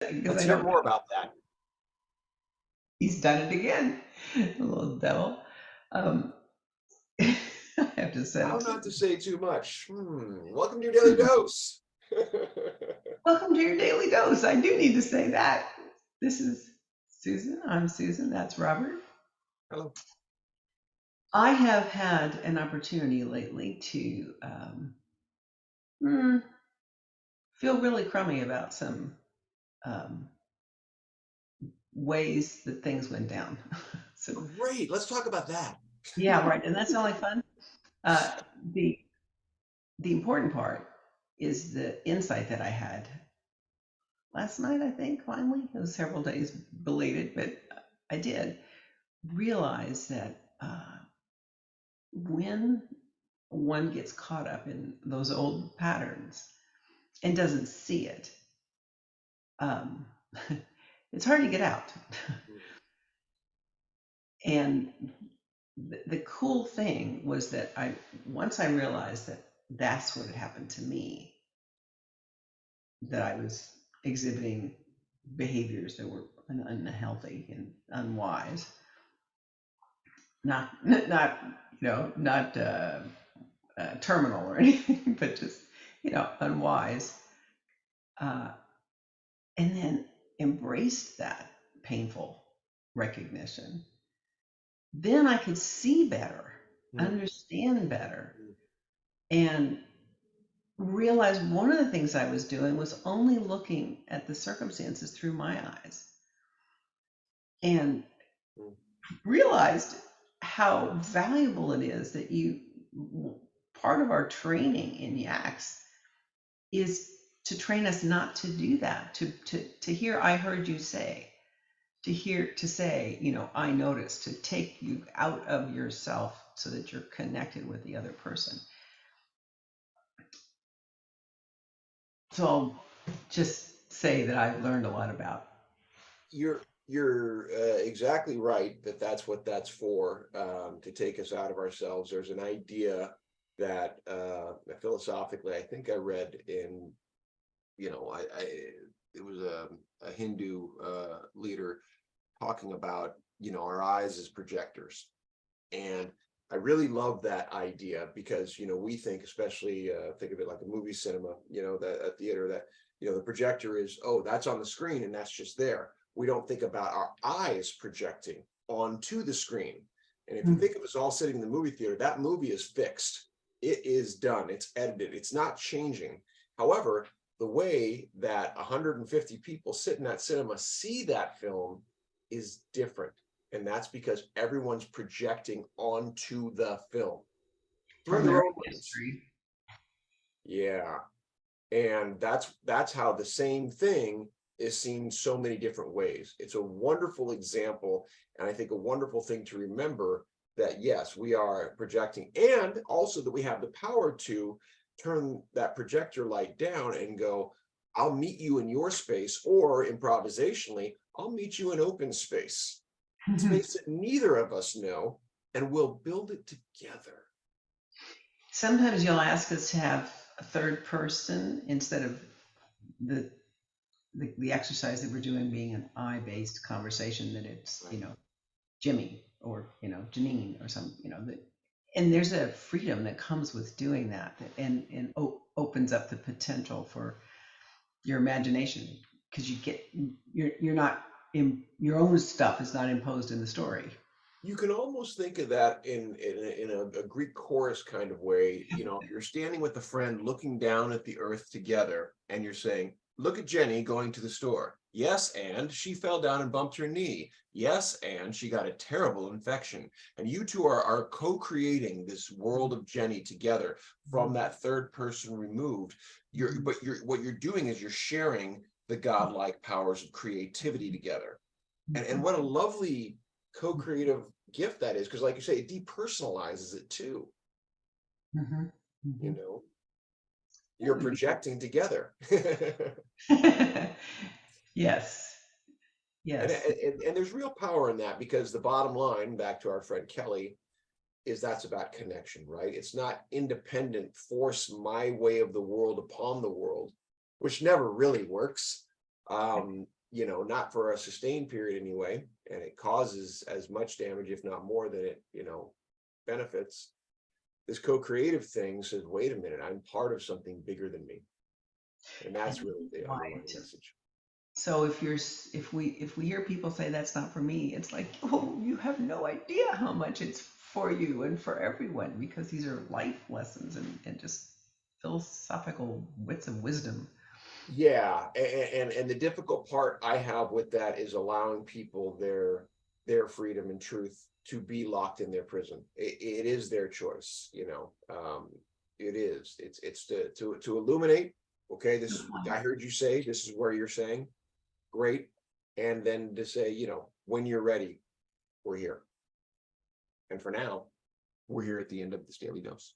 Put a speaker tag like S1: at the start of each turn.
S1: because
S2: Let's
S1: I
S2: hear
S1: don't
S2: more
S1: know.
S2: about that.
S1: He's done it again, the little devil. Um, I have to
S2: How
S1: send
S2: not
S1: to.
S2: to say too much. Welcome to your daily dose.
S1: Welcome to your daily dose. I do need to say that. This is Susan. I'm Susan. That's Robert.
S2: Hello.
S1: I have had an opportunity lately to mm, feel really crummy about some um, ways that things went down. So,
S2: Great. Let's talk about that.
S1: yeah, right. And that's not like fun. Uh, the the important part is the insight that I had last night. I think finally it was several days belated, but I did realize that when one gets caught up in those old patterns and doesn't see it, um, it's hard to get out. And the cool thing was that once I realized that that's what had happened to me, that I was exhibiting behaviors that were unhealthy and unwise, not not terminal or anything, but just unwise, uh, and then embraced that painful recognition. Then I could see better,
S2: Mm,
S1: understand better,
S2: mm,
S1: and realize one of the things I was doing was only looking at the circumstances through my eyes, and
S2: mm.
S1: realized how valuable it is that part of our training in yaks is to train us not to do that, to hear I heard you say, to say, I noticed, to take you out of yourself so that you're connected with the other person. So I'll just say that I've learned a lot about.
S2: You're exactly right that that's what that's for, to take us out of ourselves. There's an idea that philosophically, I think I read in, it was a Hindu leader talking about, our eyes as projectors. And I really love that idea because, we think, especially think of it like a movie cinema, that a theater that, the projector is, oh, that's on the screen and that's just there. We don't think about our eyes projecting onto the screen. And if you
S1: Mm.
S2: think of us all sitting in the movie theater, that movie is fixed. It is done. It's edited. It's not changing. However, the way that 150 people sit in that cinema see that film is different, and that's because everyone's projecting onto the film through
S1: From
S2: their
S1: their
S2: own
S1: own
S2: lens.
S1: history.
S2: Yeah, and that's how the same thing is seen so many different ways. It's a wonderful example, and I think a wonderful thing to remember, that yes, we are projecting, and also that we have the power to turn that projector light down and go, I'll meet you in your space, or improvisationally, I'll meet you in open space that neither of us know, and we'll build it together.
S1: Sometimes you'll ask us to have a third person instead of the the exercise that we're doing being an I-based conversation, that it's,
S2: Right.
S1: Jimmy or, Janine or some, and there's a freedom that comes with doing that, and opens up the potential for your imagination, because you're not in your own stuff is not imposed in the story.
S2: You can almost think of that in a Greek chorus kind of way. If you're standing with a friend looking down at the earth together and you're saying, look at Jenny going to the store. Yes, and she fell down and bumped her knee. Yes, and she got a terrible infection. And you two are co-creating this world of Jenny together from that third person removed. But what you're doing is you're sharing the godlike powers of creativity together. And what a lovely co-creative gift that is, because like you say, it depersonalizes it too.
S1: Mhm,
S2: you
S1: mhm.
S2: know
S1: That
S2: you're
S1: would be
S2: projecting together.
S1: yes,
S2: and,
S1: yes.
S2: and and there's real power in that, because the bottom line, back to our friend Kelly, is that's about connection, right? It's not independent force my way of the world upon the world, which never really works. Not for a sustained period anyway, and it causes as much damage, if not more, than it, benefits. This co-creative thing says, wait a minute, I'm part of something bigger than me. And that's
S1: And
S2: really the underlying
S1: right.
S2: message.
S1: So if we hear people say that's not for me, it's like, oh, you have no idea how much it's for you and for everyone, because these are life lessons and just philosophical wits of wisdom.
S2: Yeah, and the difficult part I have with that is allowing people their freedom and truth to be locked in their prison. It is their choice, it is. It's to illuminate. Okay, this is I heard you say this is where you're saying, great, and then to say, when you're ready, we're here. And for now, we're here at the end of this daily dose.